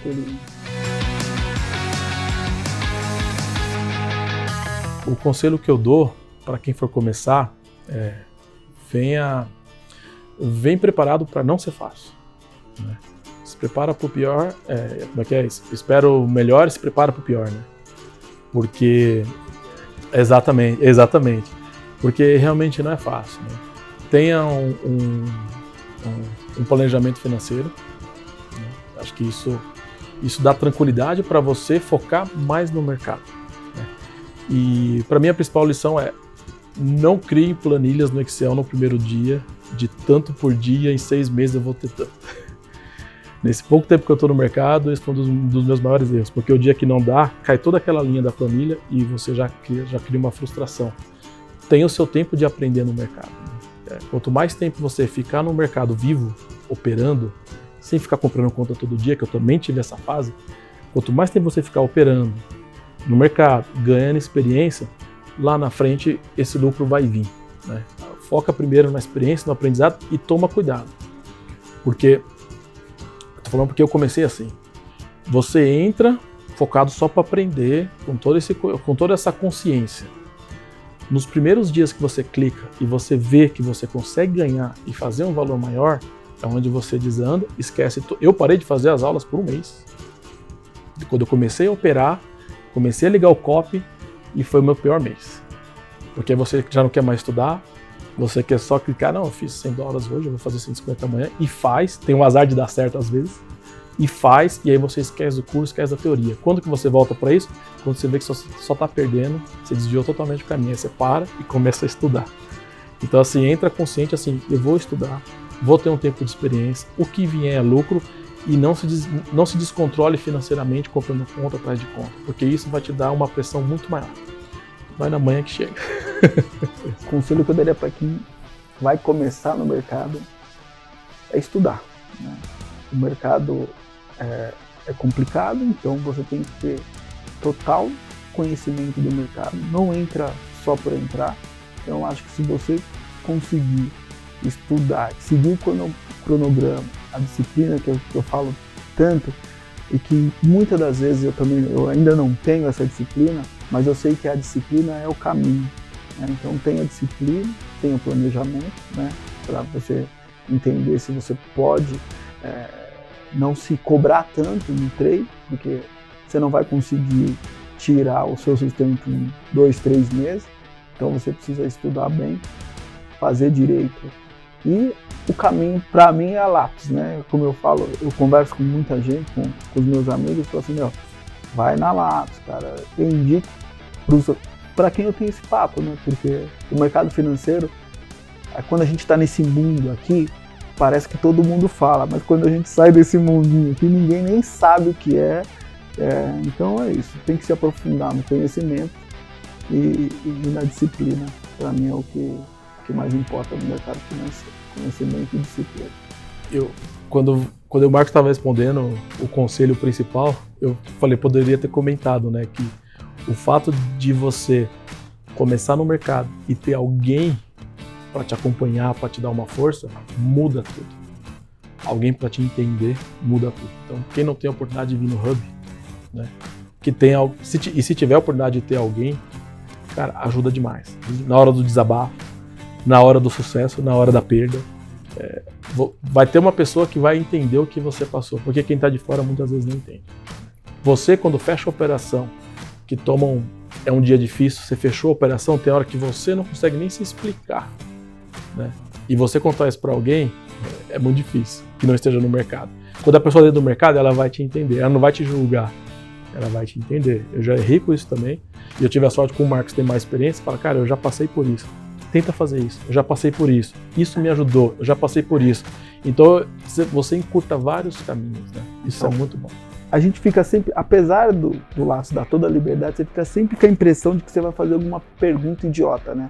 O conselho que eu dou para quem for começar vem preparado para não ser fácil, né? Se prepara para o pior, como é que é? Espera o melhor e se prepara para o pior, né? Porque, exatamente, porque realmente não é fácil, né? Tenha um planejamento financeiro, né? Acho que isso dá tranquilidade para você focar mais no mercado, né? E para mim a principal lição é: não crie planilhas no Excel no primeiro dia, de tanto por dia, em 6 meses eu vou ter tanto. Nesse pouco tempo que eu estou no mercado, esse foi um dos meus maiores erros, porque o dia que não dá, cai toda aquela linha da planilha e você já cria uma frustração. Tenha o seu tempo de aprender no mercado, né? Quanto mais tempo você ficar no mercado vivo, operando, sem ficar comprando conta todo dia, que eu também tive essa fase, quanto mais tempo você ficar operando no mercado, ganhando experiência, lá na frente esse lucro vai vir, né? Foca primeiro na experiência, no aprendizado e toma cuidado. Porque, tô falando porque eu comecei assim, você entra focado só para aprender, com toda essa consciência. Nos primeiros dias que você clica e você vê que você consegue ganhar e fazer um valor maior, é onde você desanda, esquece. Eu parei de fazer as aulas por 1 mês. Quando eu comecei a operar, comecei a ligar o copy e foi o meu pior mês. Porque você já não quer mais estudar, você quer só clicar, não, eu fiz $100 hoje, eu vou fazer 150 amanhã, e faz, tem um azar de dar certo às vezes, e faz, e aí você esquece do curso, esquece da teoria. Quando que você volta para isso? Quando você vê que só tá perdendo, você desviou totalmente o caminho, aí você para e começa a estudar. Então assim, entra consciente assim, eu vou estudar, vou ter um tempo de experiência, o que vier é lucro, e não se descontrole financeiramente comprando conta atrás de conta, porque isso vai te dar uma pressão muito maior. Vai na manhã que chega. O conselho que eu daria para quem vai começar no mercado é estudar, né? O mercado é complicado, então você tem que ter total conhecimento do mercado. Não entra só por entrar. Então acho que se você conseguir estudar, seguir o cronograma, a disciplina que eu falo tanto, e que muitas das vezes eu ainda não tenho essa disciplina, mas eu sei que a disciplina é o caminho, né? Então tenha disciplina, tenha planejamento, né? Para você entender se você pode não se cobrar tanto no trade, porque você não vai conseguir tirar o seu sustento em 2, 3 meses. Então você precisa estudar bem, fazer direito. E o caminho, para mim, é a lápis, né? Como eu falo, eu converso com muita gente, com os meus amigos, e falo assim, vai na lápis, cara. Eu indico para quem eu tenho esse papo, né? Porque o mercado financeiro, quando a gente está nesse mundo aqui, parece que todo mundo fala, mas quando a gente sai desse mundinho aqui, ninguém nem sabe o que é. Então é isso, tem que se aprofundar no conhecimento e na disciplina. Para mim é o que mais importa no mercado financeiro, conhecimento e disciplina. Quando o Marcos estava respondendo o conselho principal, eu falei, poderia ter comentado, né, que o fato de você começar no mercado e ter alguém para te acompanhar, para te dar uma força, muda tudo. Alguém para te entender, muda tudo. Então, quem não tem a oportunidade de vir no Hub, né, se tiver a oportunidade de ter alguém, cara, ajuda demais. Na hora do desabafo, na hora do sucesso, na hora da perda, vai ter uma pessoa que vai entender o que você passou, porque quem está de fora muitas vezes não entende. Você, quando fecha a operação, que é um dia difícil, você fechou a operação, tem hora que você não consegue nem se explicar, né? E você contar isso para alguém é muito difícil, que não esteja no mercado. Quando a pessoa dentro do mercado, ela vai te entender, ela não vai te julgar, ela vai te entender. Eu já errei com isso também, e eu tive a sorte com o Marcos ter mais experiência, fala, cara, eu já passei por isso, tenta fazer isso, eu já passei por isso me ajudou, eu já passei por isso. Então você encurta vários caminhos, né? Isso é muito bom. a gente fica sempre, apesar do Lattes dar toda a liberdade, você fica sempre com a impressão de que você vai fazer alguma pergunta idiota, né?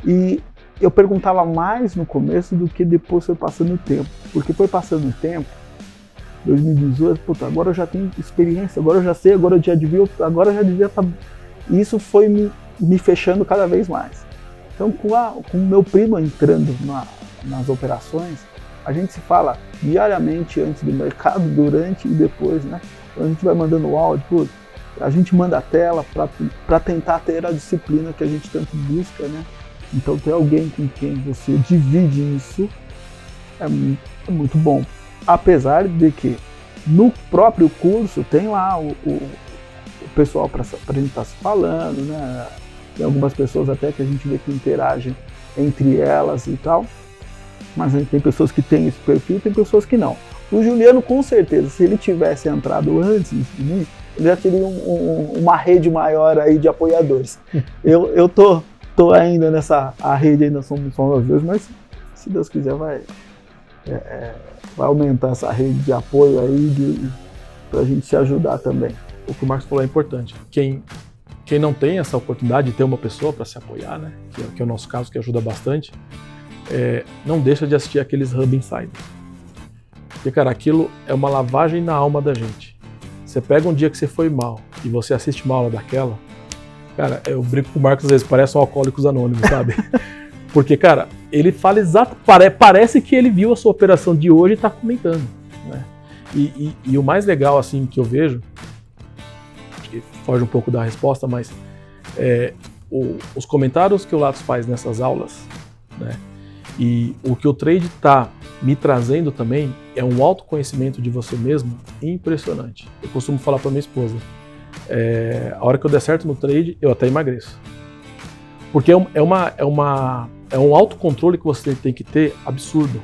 E eu perguntava mais no começo do que depois foi passando o tempo. Porque foi passando o tempo, 2018, puta, agora eu já tenho experiência, agora eu já sei, agora eu já devia estar... Isso foi me fechando cada vez mais. Então, com o meu primo entrando nas operações, a gente se fala diariamente antes do mercado, durante e depois, né? Então a gente vai mandando o áudio, a gente manda a tela para tentar ter a disciplina que a gente tanto busca, né? Então ter alguém com quem você divide isso é muito bom. Apesar de que no próprio curso tem lá o pessoal para a gente estar se falando, né? Tem algumas pessoas até que a gente vê que interagem entre elas e tal. Mas tem pessoas que têm esse perfil, tem pessoas que não. O Juliano, com certeza, se ele tivesse entrado antes de mim, ele já teria uma rede maior aí de apoiadores. Eu tô ainda nessa, a rede ainda somos nós dois, mas se Deus quiser vai aumentar essa rede de apoio aí pra gente se ajudar também. O que o Marcos falou é importante. Quem não tem essa oportunidade de ter uma pessoa para se apoiar, né, que é o nosso caso, que ajuda bastante, não deixa de assistir aqueles Hub Insider. Porque, cara, aquilo é uma lavagem na alma da gente. Você pega um dia que você foi mal e você assiste uma aula daquela, cara, eu brinco com o Marcos às vezes, parece um Alcoólicos Anônimos, sabe? Porque, cara, ele fala exato, parece que ele viu a sua operação de hoje e está comentando, né? E o mais legal, assim, que eu vejo, que foge um pouco da resposta, mas os comentários que o Lattes faz nessas aulas, né? E o que o trade está me trazendo também é um autoconhecimento de você mesmo impressionante. Eu costumo falar para minha esposa, a hora que eu der certo no trade, eu até emagreço. Porque é um autocontrole que você tem que ter absurdo.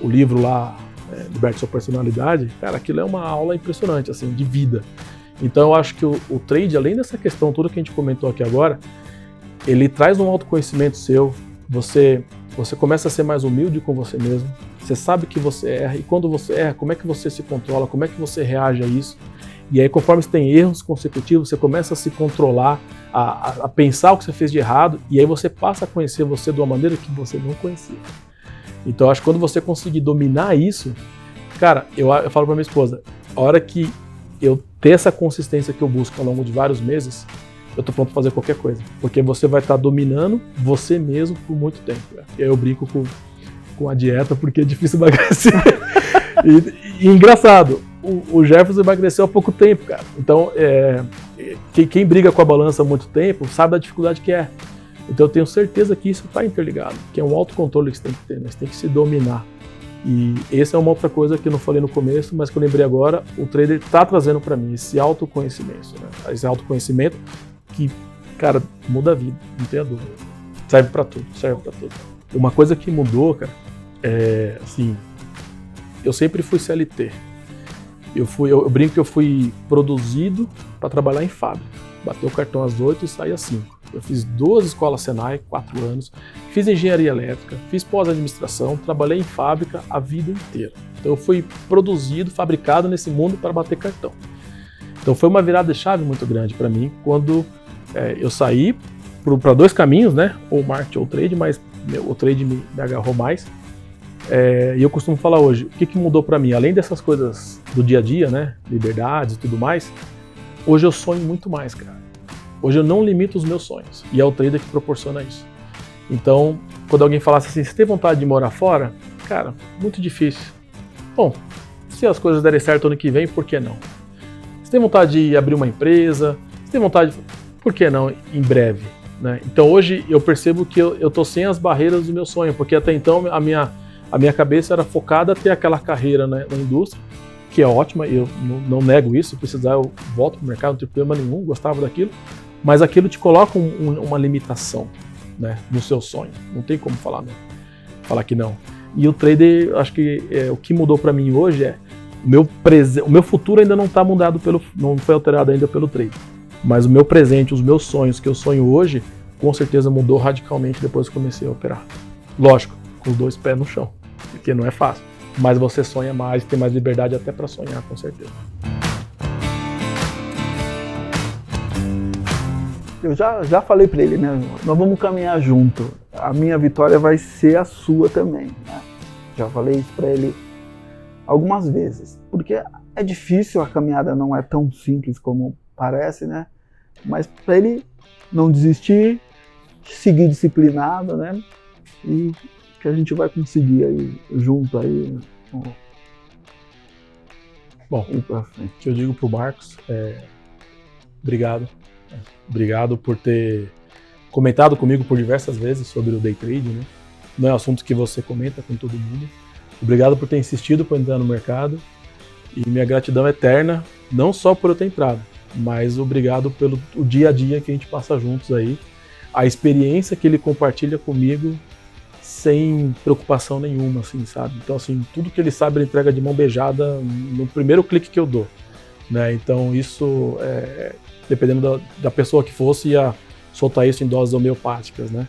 O livro lá, Liberte Sua Personalidade, cara, aquilo é uma aula impressionante, assim, de vida. Então eu acho que o trade, além dessa questão toda que a gente comentou aqui agora, ele traz um autoconhecimento seu, você começa a ser mais humilde com você mesmo, você sabe que você erra, e quando você erra, como é que você se controla, como é que você reage a isso, e aí conforme você tem erros consecutivos, você começa a se controlar, a pensar o que você fez de errado, e aí você passa a conhecer você de uma maneira que você não conhecia. Então acho que quando você conseguir dominar isso, cara, eu falo pra minha esposa, a hora que eu ter essa consistência que eu busco ao longo de vários meses, eu tô pronto pra fazer qualquer coisa, porque você vai estar dominando você mesmo por muito tempo. Né? E aí eu brinco com a dieta, porque é difícil emagrecer. e engraçado, o Jefferson emagreceu há pouco tempo, cara. Então, quem briga com a balança há muito tempo sabe da dificuldade que é. Então eu tenho certeza que isso está interligado, que é um autocontrole que você tem que ter, né? Você tem que se dominar. E essa é uma outra coisa que eu não falei no começo, mas que eu lembrei agora, o trader está trazendo para mim esse autoconhecimento, né? Esse autoconhecimento que, cara, muda a vida, não tenha dúvida. Serve para tudo. Uma coisa que mudou, cara, assim, eu sempre fui CLT. Eu brinco que eu fui produzido para trabalhar em fábrica. Bateu o cartão às 8 e saí às 5. Eu fiz 2 escolas Senai, 4 anos, fiz engenharia elétrica, fiz pós-administração, trabalhei em fábrica a vida inteira. Então eu fui produzido, fabricado nesse mundo para bater cartão. Então foi uma virada de chave muito grande para mim quando eu saí para 2 caminhos, né? Ou marketing ou trade, mas o trade me agarrou mais. E eu costumo falar hoje, o que mudou para mim? Além dessas coisas do dia a dia, né? Liberdades e tudo mais, hoje eu sonho muito mais, cara. Hoje eu não limito os meus sonhos, e é o trader que proporciona isso. Então, quando alguém falasse assim, você tem vontade de morar fora? Cara, muito difícil. Bom, se as coisas derem certo ano que vem, por que não? Você tem vontade de abrir uma empresa? Você tem vontade, por que não, em breve? Né? Então hoje eu percebo que eu tô sem as barreiras do meu sonho, porque até então a minha cabeça era focada a ter aquela carreira, né, na indústria, que é ótima, eu não nego isso, se precisar eu volto pro mercado, não tem problema nenhum, gostava daquilo, mas aquilo te coloca uma limitação, né, no seu sonho, não tem como falar que não. E o trader, acho que o que mudou para mim hoje o meu futuro ainda não está mudado não foi alterado ainda pelo trade, mas o meu presente, os meus sonhos que eu sonho hoje, com certeza mudou radicalmente depois que comecei a operar. Lógico, com os 2 pés no chão, porque não é fácil, mas você sonha mais, tem mais liberdade até para sonhar, com certeza. eu já falei para ele, né? Nós vamos caminhar junto. A minha vitória vai ser a sua também, né? Já falei isso para ele algumas vezes. Porque é difícil, a caminhada não é tão simples como parece, né? Mas para ele não desistir, seguir disciplinado, né? E que a gente vai conseguir aí, junto aí. Bom, o que eu digo pro Marcos é obrigado. Obrigado por ter comentado comigo por diversas vezes sobre o day trade, né? Não é um assunto que você comenta com todo mundo. Obrigado por ter insistido para entrar no mercado. E minha gratidão eterna, não só por eu ter entrado, mas obrigado pelo o dia a dia que a gente passa juntos aí. A experiência que ele compartilha comigo sem preocupação nenhuma, assim, sabe? Então, assim, tudo que ele sabe ele entrega de mão beijada no primeiro clique que eu dou, né? Então, isso, dependendo da pessoa que fosse, ia soltar isso em doses homeopáticas, né?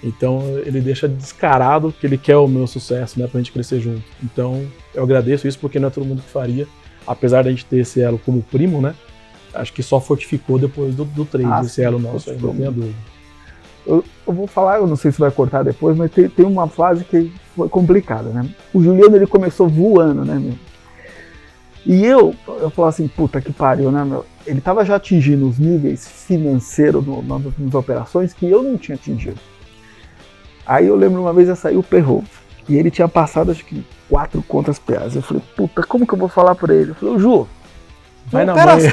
Então, ele deixa descarado que ele quer o meu sucesso, né? Pra gente crescer junto. Então, eu agradeço isso porque não é todo mundo que faria. Apesar da gente ter esse elo como primo, né? Acho que só fortificou depois do trade, esse elo nosso, aí, não tenha dúvida. Eu vou falar, eu não sei se vai cortar depois, mas tem uma fase que foi complicada, né? O Juliano, ele começou voando, né, meu? E eu falo assim, puta que pariu, né, meu? Ele tava já atingindo os níveis financeiros nas operações que eu não tinha atingido. Aí eu lembro uma vez eu saí o Perro e ele tinha passado acho que 4 contas PAs. Eu falei, puta, como que eu vou falar pra ele? Eu falei, Ju, vai não na opera mãe.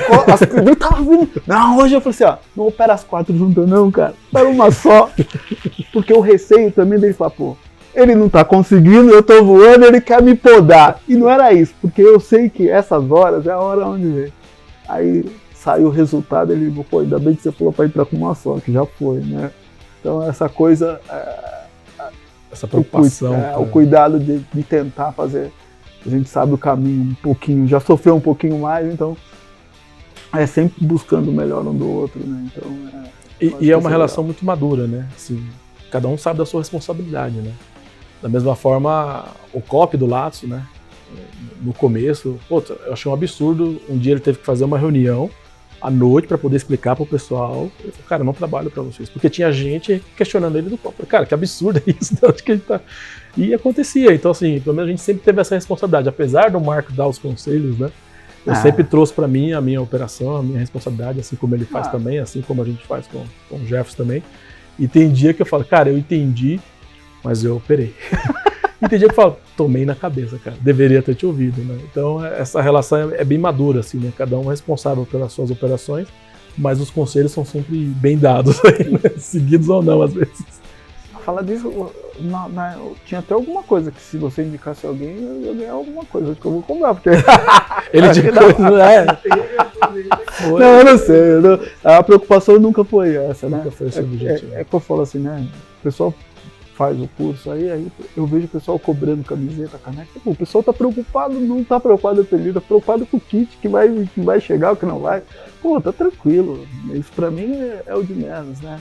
ele tava vindo. Não, hoje eu falei assim, ó, não opera as 4 juntas não, cara. Opera uma só. Porque o receio também dele falar, pô, ele não tá conseguindo, eu tô voando, ele quer me podar. E não era isso, porque eu sei que essas horas é a hora onde vem. Aí saiu o resultado, ele falou, pô, ainda bem que você falou pra entrar com uma só, que já foi, né? Então essa coisa... essa preocupação. O cuidado de tentar fazer. A gente sabe o caminho um pouquinho, já sofreu um pouquinho mais, então é sempre buscando o melhor um do outro, né? Então, e é uma relação muito madura, né? Assim, cada um sabe da sua responsabilidade, né? Da mesma forma, o copy do Latso, né? No começo, eu achei um absurdo. Um dia ele teve que fazer uma reunião à noite para poder explicar para o pessoal. Ele falou, cara, eu não trabalho para vocês. Porque tinha gente questionando ele do copy. Cara, que absurdo é isso? Onde que a gente tá? E acontecia. Então, assim, pelo menos a gente sempre teve essa responsabilidade. Apesar do Marco dar os conselhos, né? Eu sempre trouxe para mim a minha operação, a minha responsabilidade, assim como ele faz também, assim como a gente faz com o Jefferson também. E tem dia que eu falo, cara, eu entendi, mas eu operei. E tem dia que eu falo, tomei na cabeça, cara, deveria ter te ouvido, né? Então essa relação é bem madura, assim, né? Cada um é responsável pelas suas operações, mas os conselhos são sempre bem dados, aí, né? Seguidos ou não, às vezes. Falar disso, tinha até alguma coisa que se você indicasse alguém, eu ia ganhar alguma coisa, que eu vou comprar, porque... Ele indicou, não é? Não, eu não sei, a preocupação nunca foi essa, né? Nunca foi esse objetivo. É que eu falo assim, né? O pessoal faz o curso, aí eu vejo o pessoal cobrando camiseta, caneca. Pô, o pessoal tá preocupado, não tá preocupado com ele, tá preocupado com o kit que vai chegar, o que não vai. Pô, tá tranquilo. Isso pra mim é o de menos, né?